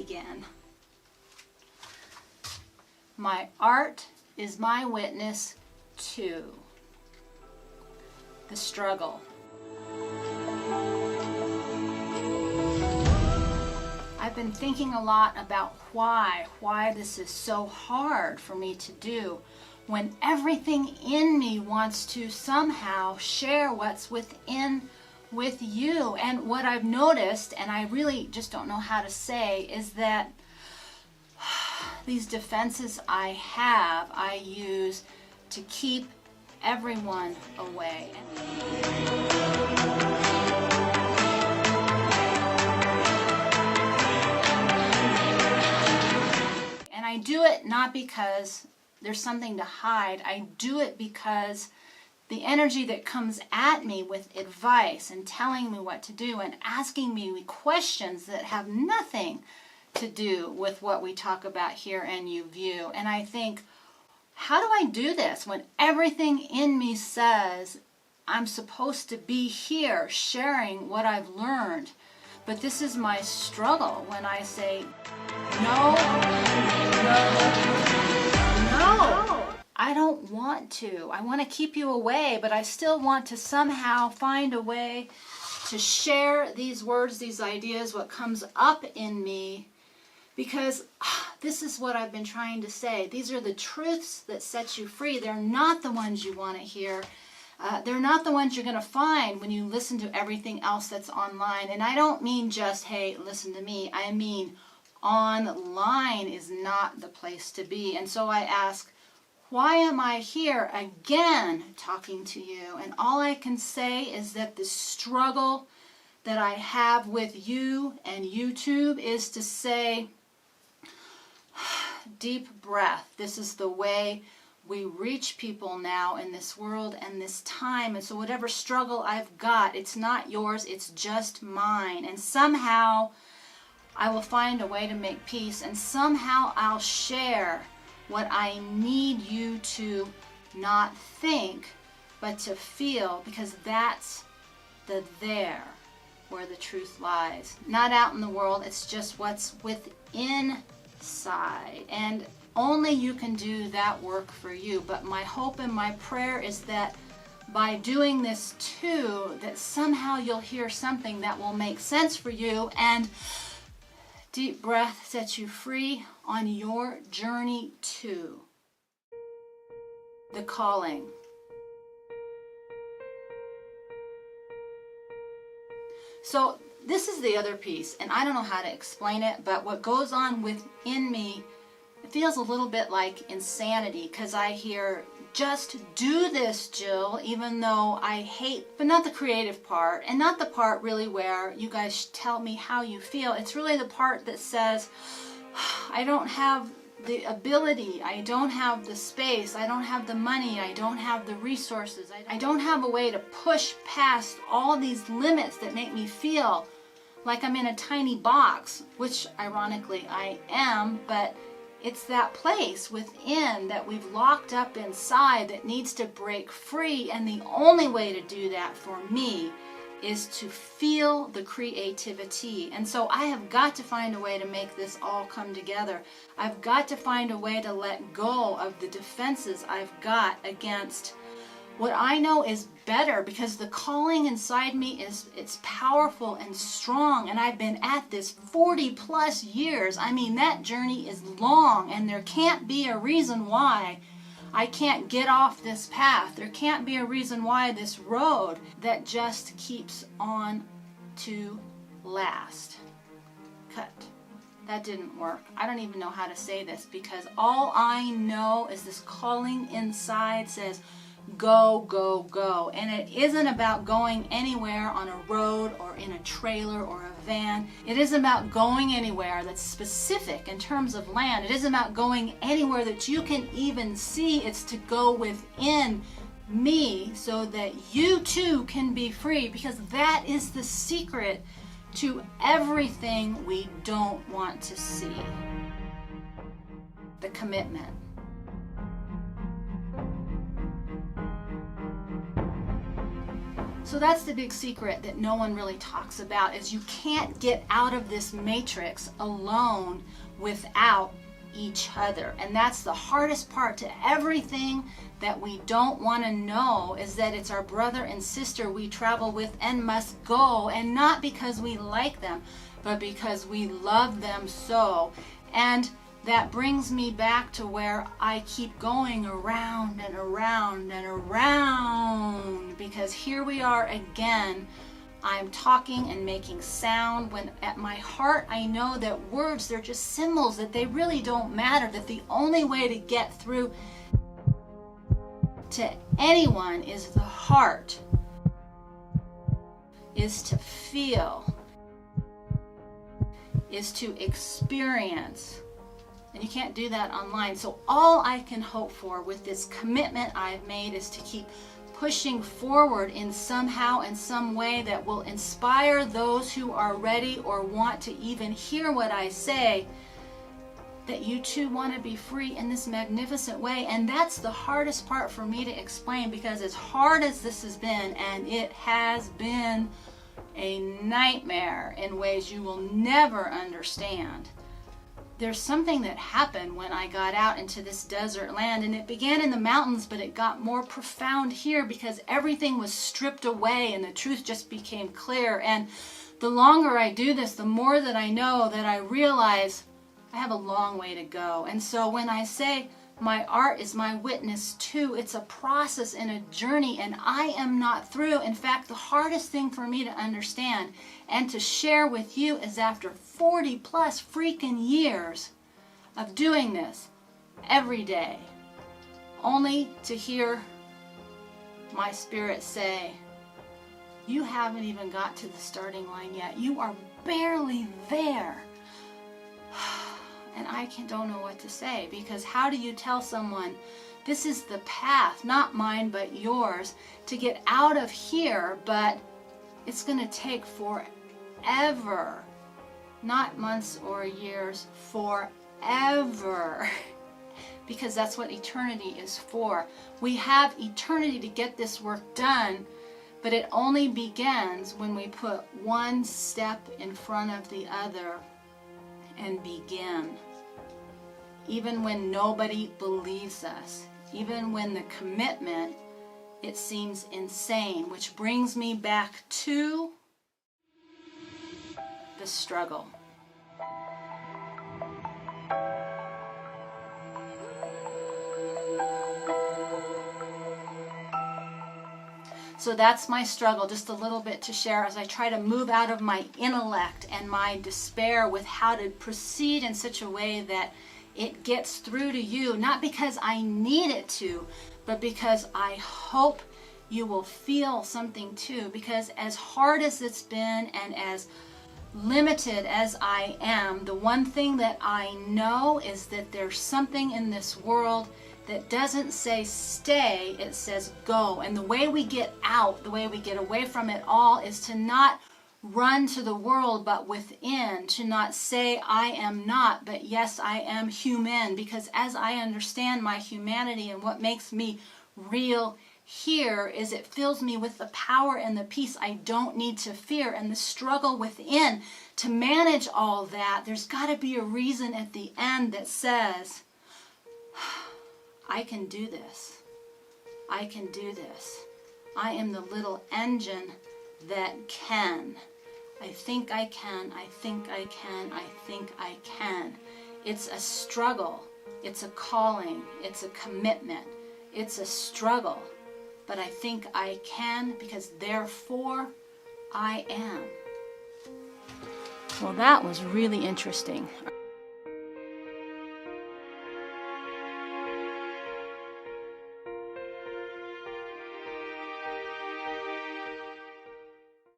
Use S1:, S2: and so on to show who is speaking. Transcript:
S1: begin. My art is my witness to the struggle. I've been thinking a lot about why this is so hard for me to do when everything in me wants to somehow share what's within with you. And what I've noticed, and I really just don't know how to say, is that these defenses I use to keep everyone away. And I do it not because there's something to hide. I do it because the energy that comes at me with advice and telling me what to do and asking me questions that have nothing to do with what we talk about here and you view. And I think, how do I do this when everything in me says I'm supposed to be here sharing what I've learned? But this is my struggle when I say, no, I don't want to. I want to keep you away, but I still want to somehow find a way to share these words, these ideas, what comes up in me, because this is what I've been trying to say. These are the truths that set you free. They're not the ones you want to hear. They're not the ones you're going to find when you listen to everything else that's online. And I don't mean just, hey, listen to me. I mean, online is not the place to be. And so I ask, why am I here again talking to you? And all I can say is that the struggle that I have with you and YouTube is to say, deep breath. This is the way we reach people now in this world and this time. And so whatever struggle I've got, it's not yours, it's just mine. And somehow I will find a way to make peace, and somehow I'll share what I need you to not think, but to feel, because that's the there where the truth lies. Not out in the world, it's just what's within side. And only you can do that work for you. But my hope and my prayer is that by doing this too, that somehow you'll hear something that will make sense for you, and deep breath sets you free on your journey to the calling. So this is the other piece, and I don't know how to explain it, but what goes on within me, it feels a little bit like insanity, because I hear, just do this, Jill, even though I hate, but not the creative part, and not the part really where you guys tell me how you feel. It's really the part that says, I don't have the ability, I don't have the space, I don't have the money, I don't have the resources, I don't have a way to push past all these limits that make me feel like I'm in a tiny box, which ironically I am, but it's that place within that we've locked up inside that needs to break free. And the only way to do that for me is to feel the creativity. And so I have got to find a way to make this all come together. I've got to find a way to let go of the defenses I've got against what I know is better, because the calling inside me it's powerful and strong, and I've been at this 40 plus years. I mean, that journey is long, and there can't be a reason why I can't get off this path. There can't be a reason why this road that just keeps on to last. Cut. That didn't work. I don't even know how to say this, because all I know is this calling inside says, go, go, go. And it isn't about going anywhere on a road or in a trailer or a van. It isn't about going anywhere that's specific in terms of land. It isn't about going anywhere that you can even see. It's to go within me so that you too can be free, because that is the secret to everything we don't want to see. The commitment. So that's the big secret that no one really talks about, is you can't get out of this matrix alone without each other. And that's the hardest part to everything that we don't want to know, is that it's our brother and sister we travel with and must go, and not because we like them, but because we love them so. And that brings me back to where I keep going around and around and around, because here we are again. I'm talking and making sound when at my heart I know that words, they're just symbols, that they really don't matter, that the only way to get through to anyone is the heart, is to feel, is to experience. And you can't do that online. So all I can hope for with this commitment I've made is to keep pushing forward in somehow and some way that will inspire those who are ready or want to even hear what I say, that you too want to be free in this magnificent way. And that's the hardest part for me to explain, because as hard as this has been, and it has been a nightmare in ways you will never understand, there's something that happened when I got out into this desert land, and it began in the mountains, but it got more profound here because everything was stripped away and the truth just became clear. And the longer I do this, the more that I know, that I realize I have a long way to go. And so when I say my art is my witness too, it's a process and a journey, and I am not through. In fact, the hardest thing for me to understand and to share with you is, after 40 plus freaking years of doing this every day, only to hear my spirit say, you haven't even got to the starting line yet. You are barely there. And I don't know what to say, because how do you tell someone this is the path, not mine but yours, to get out of here, but it's going to take forever, not months or years, forever, because that's what eternity is for. We have eternity to get this work done, but it only begins when we put one step in front of the other and begin. Even when nobody believes us, even when the commitment, it seems insane, which brings me back to the struggle. So that's my struggle, just a little bit to share as I try to move out of my intellect and my despair with how to proceed in such a way that it gets through to you, not because I need it to, but because I hope you will feel something too. Because as hard as it's been and as limited as I am, the one thing that I know is that there's something in this world that doesn't say stay, it says go. And the way we get out, the way we get away from it all, is to not run to the world, but within, to not say I am not, but yes, I am human. Because as I understand my humanity and what makes me real here, is it fills me with the power and the peace I don't need to fear. And the struggle within to manage all that, there's got to be a reason at the end that says, I can do this. I can do this. I am the little engine that can. I think I can. I think I can. I think I can. It's a struggle. It's a calling. It's a commitment. It's a struggle. But I think I can, because therefore I am. Well, that was really interesting.